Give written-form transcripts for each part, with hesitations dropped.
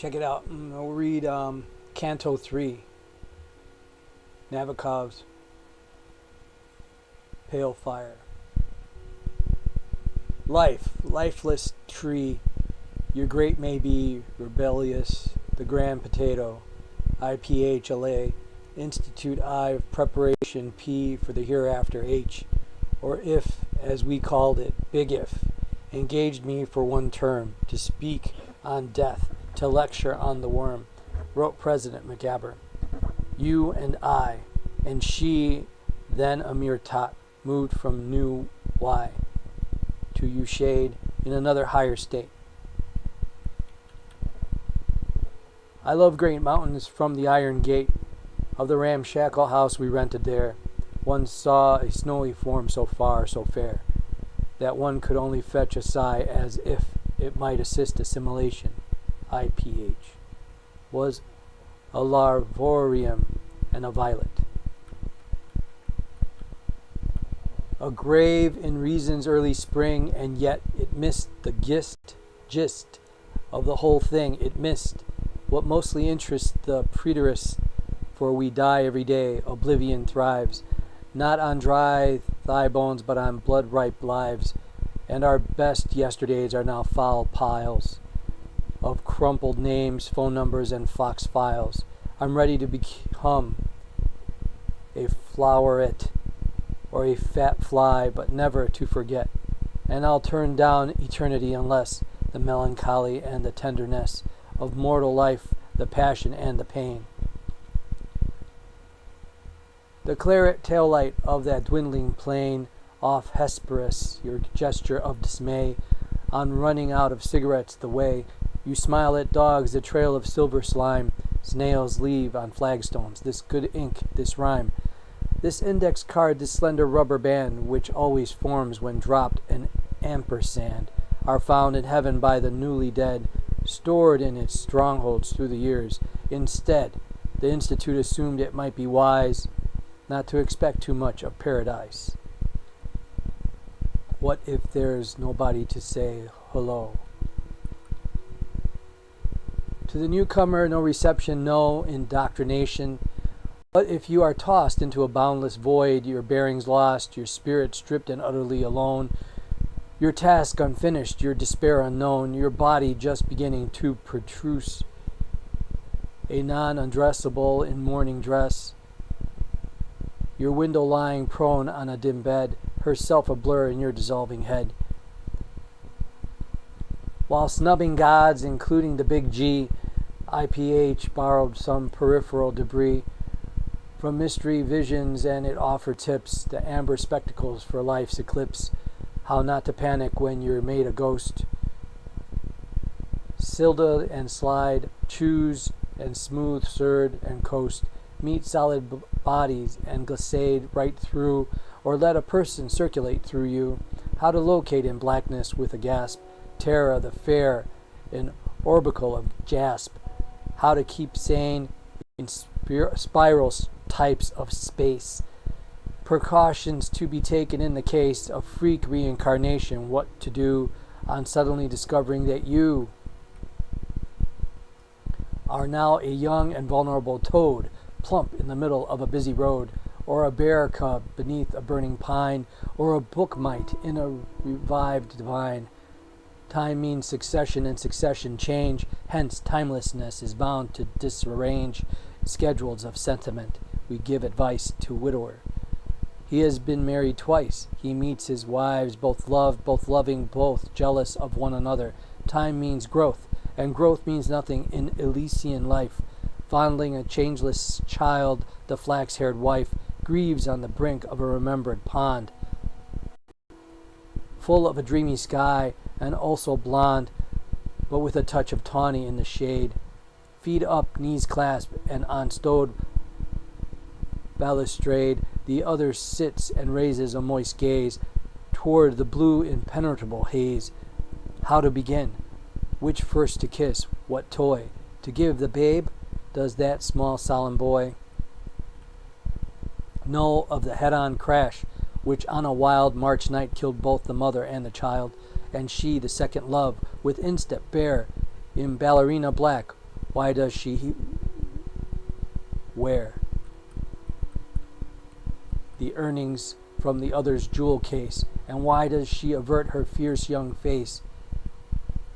Check it out. We'll read Canto 3, Nabokov's Pale Fire. Lifeless tree, your grape may be rebellious, the grand potato, IPHLA, Institute I of Preparation P for the hereafter H, or if, as we called it, big if, engaged me for one term to speak on death, to lecture on the worm, wrote President McGabber. You and I, and she, then a mere tot, moved from new Y to you shade in another higher state. I love great mountains from the iron gate of the ramshackle house we rented there. One saw a snowy form so far, so fair, that one could only fetch a sigh as if it might assist assimilation. IPH was a larvorium and a violet. A grave in reason's early spring, and yet it missed the gist of the whole thing. It missed what mostly interests the preterist, for we die every day. Oblivion thrives, not on dry thigh bones, but on blood-ripe lives, and our best yesterdays are now foul piles of crumpled names, phone numbers, and fox files. I'm ready to become a floweret or a fat fly, but never to forget. And I'll turn down eternity unless the melancholy and the tenderness of mortal life, the passion and the pain. The claret tail light of that dwindling plane off Hesperus, your gesture of dismay on running out of cigarettes the way you smile at dogs, the trail of silver slime snails leave on flagstones, this good ink, this rhyme, this index card, this slender rubber band, which always forms when dropped an ampersand, are found in heaven by the newly dead, stored in its strongholds through the years. Instead, the Institute assumed it might be wise not to expect too much of paradise. What if there's nobody to say hello? To the newcomer, no reception, no indoctrination. What if you are tossed into a boundless void, your bearings lost, your spirit stripped and utterly alone, your task unfinished, your despair unknown, your body just beginning to protrude, a non-undressable in morning dress, your window lying prone on a dim bed, herself a blur in your dissolving head. While snubbing gods, including the big G, IPH borrowed some peripheral debris from mystery visions, and it offered tips, the amber spectacles for life's eclipse, how not to panic when you're made a ghost. Silda and slide, choose and smooth, surd and coast, meet solid bodies and glissade right through, or let a person circulate through you, how to locate in blackness with a gasp, Terra the fair, an orbicle of jasp, how to keep sane in spiral types of space, precautions to be taken in the case of freak reincarnation, what to do on suddenly discovering that you are now a young and vulnerable toad, plump in the middle of a busy road, or a bear cub beneath a burning pine, or a book mite in a revived vine. Time means succession, and succession change, hence timelessness is bound to disarrange schedules of sentiment. We give advice to widower. He has been married twice. He meets his wives, both loved, both loving, both jealous of one another. Time means growth, and growth means nothing in Elysian life. Fondling a changeless child, the flax-haired wife grieves on the brink of a remembered pond, full of a dreamy sky, and also blonde, but with a touch of tawny in the shade. Feet up, knees clasped, and on stowed balustrade, the other sits and raises a moist gaze toward the blue impenetrable haze. How to begin? Which first to kiss? What toy to give the babe? Does that small solemn boy know of the head-on crash which on a wild March night killed both the mother and the child, and she, the second love, with instep bare in ballerina black, Why does she wear the earnings from the other's jewel case? And why does she avert her fierce young face?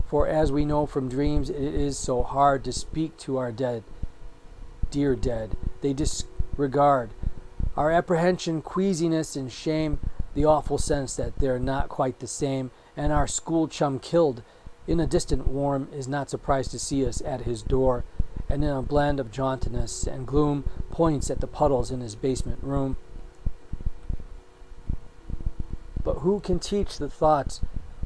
For as we know from dreams, it is so hard to speak to our dead, dear dead. They disregard our apprehension, queasiness, and shame, the awful sense that they're not quite the same, and our school chum killed in a distant warm is not surprised to see us at his door, and in a blend of jauntiness and gloom points at the puddles in his basement room. But who can teach the thoughts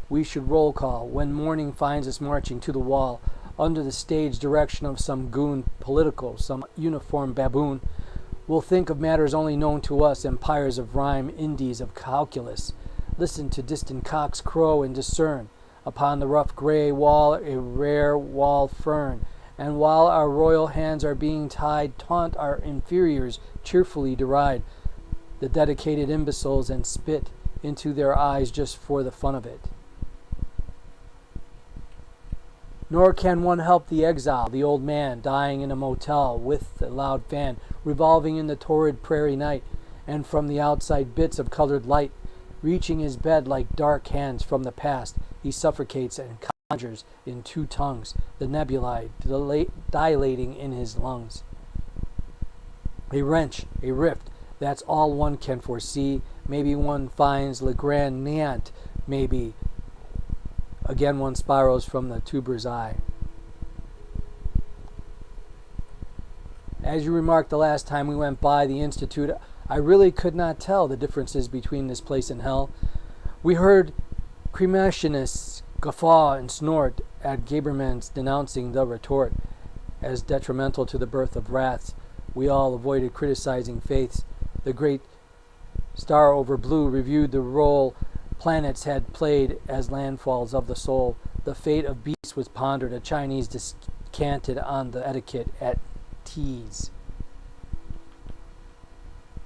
we should roll call when morning finds us marching to the wall under the stage direction of some goon political, some uniformed baboon? We'll think of matters only known to us, empires of rhyme, Indies of calculus. Listen to distant cocks crow and discern upon the rough gray wall a rare wall fern. And while our royal hands are being tied, taunt our inferiors, cheerfully deride the dedicated imbeciles and spit into their eyes just for the fun of it. Nor can one help the exile, the old man dying in a motel with a loud fan revolving in the torrid prairie night, and from the outside bits of colored light reaching his bed like dark hands from the past. He suffocates and conjures in two tongues, the nebulae dilating in his lungs. A wrench, a rift, that's all one can foresee. Maybe one finds le grand néant, maybe again one spirals from the tuber's eye. As you remarked the last time we went by the Institute, I really could not tell the differences between this place and hell. We heard cremationists guffaw and snort at Gaberman's denouncing the retort as detrimental to the birth of wraths. We all avoided criticizing faiths. The great Star over Blue reviewed the role planets had played as landfalls of the soul. The fate of beasts was pondered. A Chinese descanted on the etiquette at teas.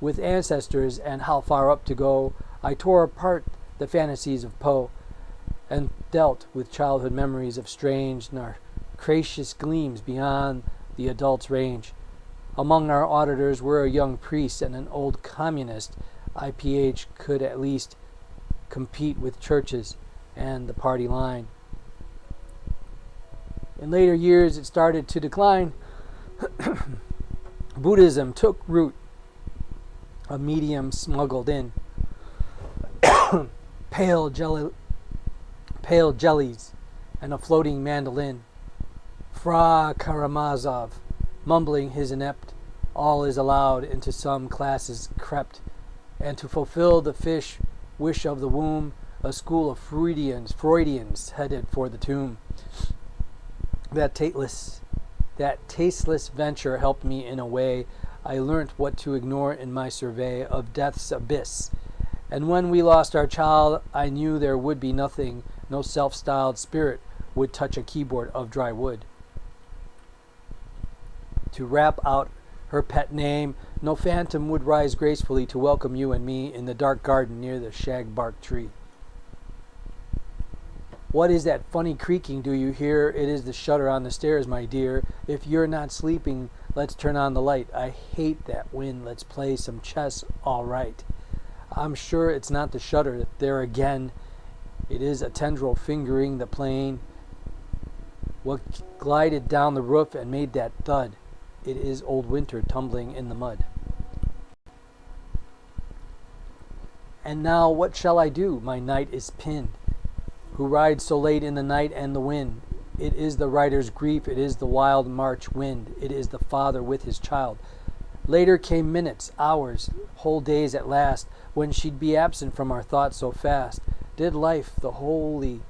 With ancestors and how far up to go, I tore apart the fantasies of Poe and dealt with childhood memories of strange, narcotious gleams beyond the adult's range. Among our auditors were a young priest and an old communist. IPH could at least compete with churches and the party line. In later years, it started to decline. Buddhism took root. A medium smuggled in. Pale jellies and a floating mandolin. Fra Karamazov, mumbling his inept, all is allowed, into some classes crept, and to fulfill the wish of the womb, a school of Freudians headed for the tomb. That tasteless venture helped me in a way. I learnt what to ignore in my survey of death's abyss. And when we lost our child, I knew there would be nothing, no self-styled spirit would touch a keyboard of dry wood. To rap out her pet name, no phantom would rise gracefully to welcome you and me in the dark garden near the shagbark tree. What is that funny creaking, do you hear? It is the shutter on the stairs, my dear. If you're not sleeping, let's turn on the light. I hate that wind. Let's play some chess, all right. I'm sure it's not the shutter. There again, it is a tendril fingering the plane. What glided down the roof and made that thud? It is old winter tumbling in the mud. And now what shall I do? My night is pinned. Who rides so late in the night and the wind? It is the rider's grief, it is the wild March wind, it is the father with his child. Later came minutes, hours, whole days at last, when she'd be absent from our thoughts so fast. Did life, the woolly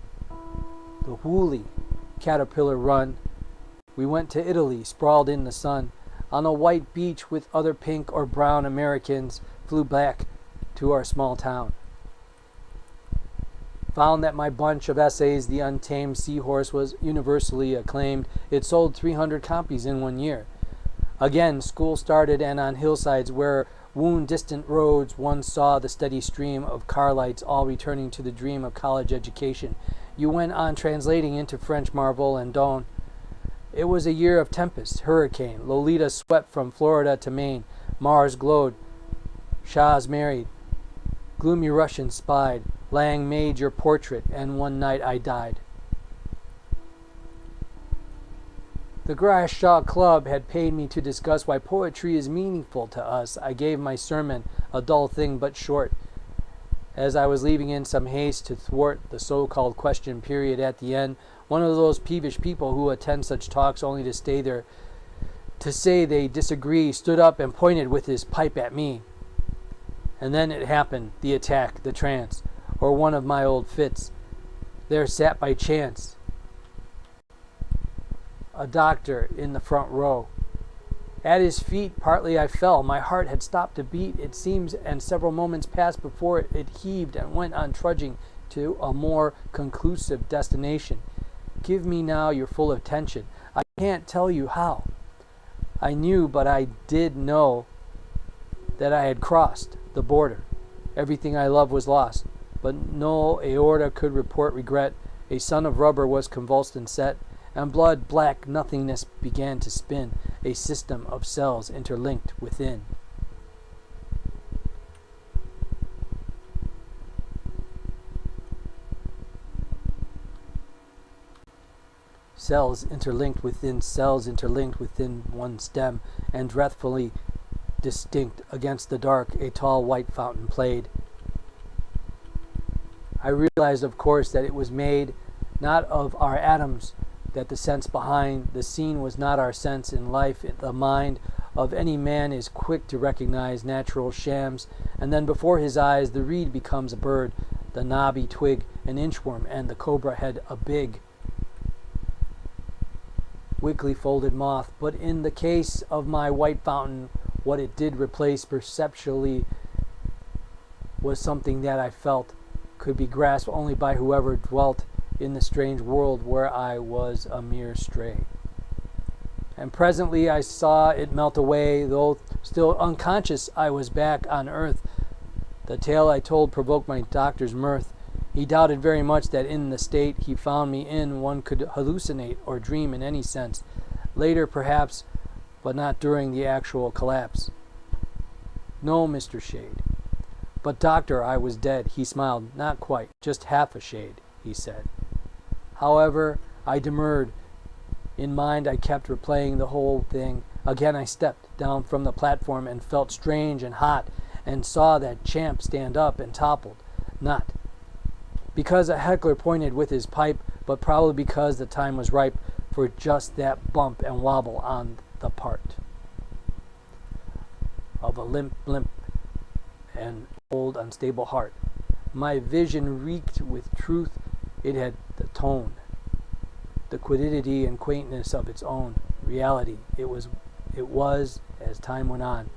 caterpillar run? We went to Italy, sprawled in the sun. On a white beach with other pink or brown Americans, flew back to our small town. Found that my bunch of essays, The Untamed Seahorse, was universally acclaimed. It sold 300 copies in 1 year. Again, school started, and on hillsides where wound distant roads, one saw the steady stream of car lights, all returning to the dream of college education. You went on translating into French Marvel and Don. It was a year of tempest, hurricane. Lolita swept from Florida to Maine. Mars glowed. Shahs married. Gloomy Russians spied. Lang made your portrait, and one night I died. The Grashaw Club had paid me to discuss why poetry is meaningful to us. I gave my sermon, a dull thing but short. As I was leaving in some haste to thwart the so-called question period at the end, one of those peevish people who attend such talks only to stay there to say they disagree stood up and pointed with his pipe at me. And then it happened, the attack, the trance, or one of my old fits. There sat by chance a doctor in the front row. At his feet, partly I fell. My heart had stopped to beat, it seems, and several moments passed before it heaved and went on trudging to a more conclusive destination. Give me now your full attention. I can't tell you how. I knew, but I did know that I had crossed the border. Everything I loved was lost, but no aorta could report regret. A son of rubber was convulsed and set, and blood black nothingness began to spin, a system of cells interlinked within. Cells interlinked within one stem, and dreadfully distinct against the dark, a tall white fountain played. I realized, of course, that it was made not of our atoms, that the sense behind the scene was not our sense in life. The mind of any man is quick to recognize natural shams, and then before his eyes the reed becomes a bird, the knobby twig an inchworm, and the cobra head a big, weakly folded moth. But in the case of my white fountain, what it did replace perceptually was something that I felt could be grasped only by whoever dwelt in the strange world where I was a mere stray. And presently I saw it melt away, though still unconscious I was back on earth. The tale I told provoked my doctor's mirth. He doubted very much that in the state he found me in one could hallucinate or dream in any sense. Later perhaps, but not during the actual collapse. No, Mr. Shade. But doctor, I was dead. He smiled. Not quite, just half a shade, he said. However, I demurred. In mind I kept replaying the whole thing. Again I stepped down from the platform and felt strange and hot, and saw that champ stand up and toppled. Not because a heckler pointed with his pipe, but probably because the time was ripe for just that bump and wobble on the part of a limp and old unstable heart. My vision reeked with truth. It had the tone, the quiddity and quaintness of its own reality. It was, as time went on,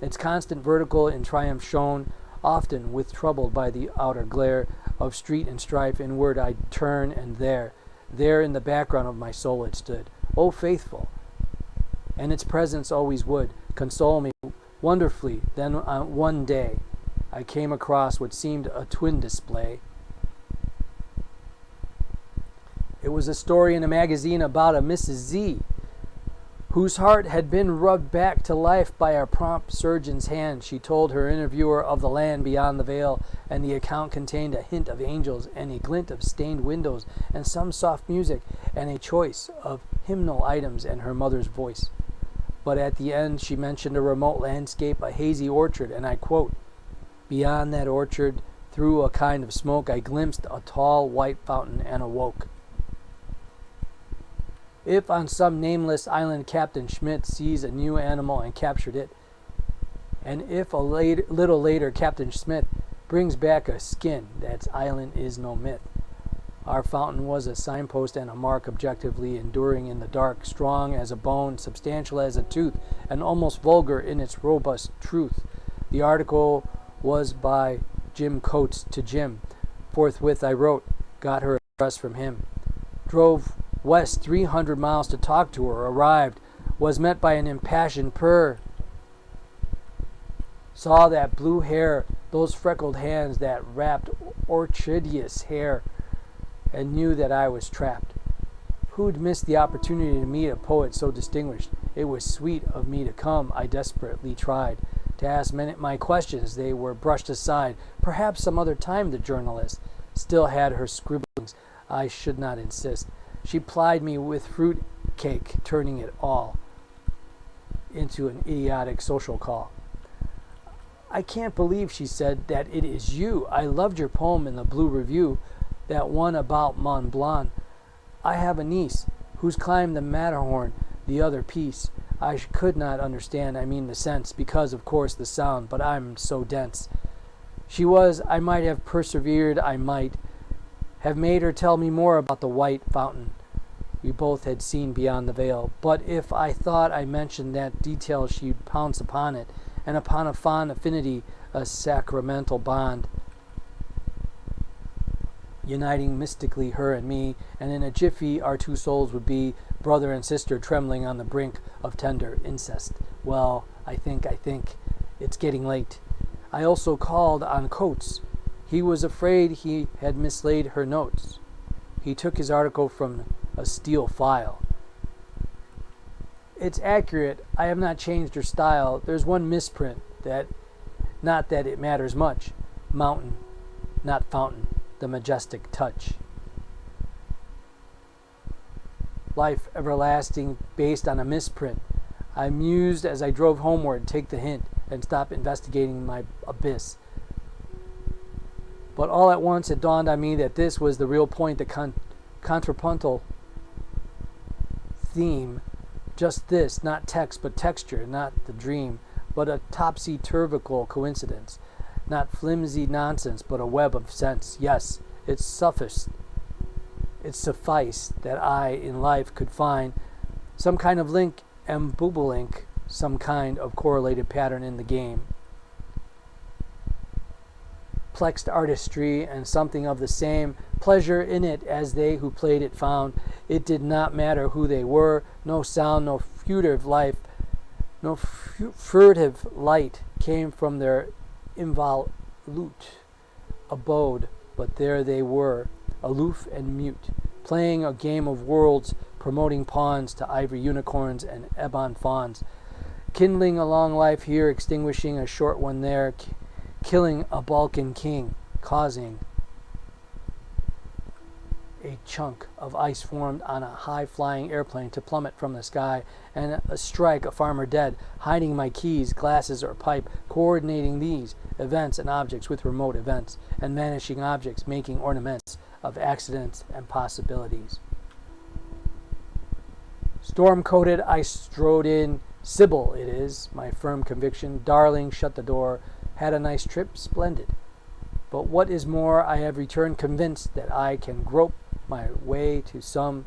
its constant vertical in triumph shone, often with troubled by the outer glare of street and strife. Inward I'd turn, and there in the background of my soul it stood, oh faithful, and its presence always would console me wonderfully. Then one day I came across what seemed a twin display. It was a story in a magazine about a Mrs. Z, whose heart had been rubbed back to life by a prompt surgeon's hand. She told her interviewer of the land beyond the veil, and the account contained a hint of angels and a glint of stained windows and some soft music and a choice of hymnal items and her mother's voice. But at the end she mentioned a remote landscape, a hazy orchard, and I quote, "Beyond that orchard, through a kind of smoke, I glimpsed a tall white fountain and awoke." If on some nameless island Captain Schmidt sees a new animal and captured it, and if little later Captain Smith brings back a skin, that island is no myth. Our fountain was a signpost and a mark objectively enduring in the dark, strong as a bone, substantial as a tooth, and almost vulgar in its robust truth. The article was by Jim Coates to Jim. Forthwith I wrote, got her address from him. Drove west 300 miles to talk to her, arrived, was met by an impassioned purr. Saw that blue hair, those freckled hands, that wrapped orchideous hair, and knew that I was trapped. Who'd miss the opportunity to meet a poet so distinguished? It was sweet of me to come. I desperately tried to ask my questions. They were brushed aside. Perhaps some other time, the journalist still had her scribblings. I should not insist. She plied me with fruit cake, turning it all into an idiotic social call. I can't believe, she said, that it is you. I loved your poem in the Blue Review, that one about Mont Blanc. I have a niece who's climbed the Matterhorn, the other piece. I could not understand, I mean the sense, because of course the sound, but I'm so dense. She was, I might have persevered, I might have made her tell me more about the white fountain we both had seen beyond the veil. But if I thought I mentioned that detail, she'd pounce upon it, and upon a fond affinity, a sacramental bond, uniting mystically her and me, and in a jiffy our two souls would be brother and sister trembling on the brink of tender incest. Well, I think, it's getting late. I also called on Coates. He was afraid he had mislaid her notes. He took his article from a steel file. It's accurate. I have not changed her style. There's one misprint, not that it matters much. Mountain, not fountain. The majestic touch. Life everlasting based on a misprint. I mused as I drove homeward, take the hint, and stop investigating my abyss. But all at once it dawned on me that this was the real point, the contrapuntal theme. Just this, not text but texture, not the dream, but a topsy-turvical coincidence. Not flimsy nonsense, but a web of sense. Yes, it sufficed that I, in life, could find some kind of link and bobolink, some kind of correlated pattern in the game. Plexed artistry and something of the same pleasure in it as they who played it found. It did not matter who they were. No sound, no furtive light came from their involute abode, but there they were, aloof and mute, playing a game of worlds, promoting pawns to ivory unicorns and ebon fawns, kindling a long life here, extinguishing a short one there, killing a Balkan king, causing a chunk of ice formed on a high-flying airplane to plummet from the sky, and strike a farmer dead, hiding my keys, glasses, or pipe, coordinating these events and objects with remote events, and vanishing objects, making ornaments of accidents and possibilities. Storm-coated, I strode in. Sybil, it is, my firm conviction. Darling, shut the door. Had a nice trip? Splendid. But what is more, I have returned convinced that I can grope my way to some,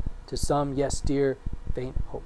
yes, dear, faint hope.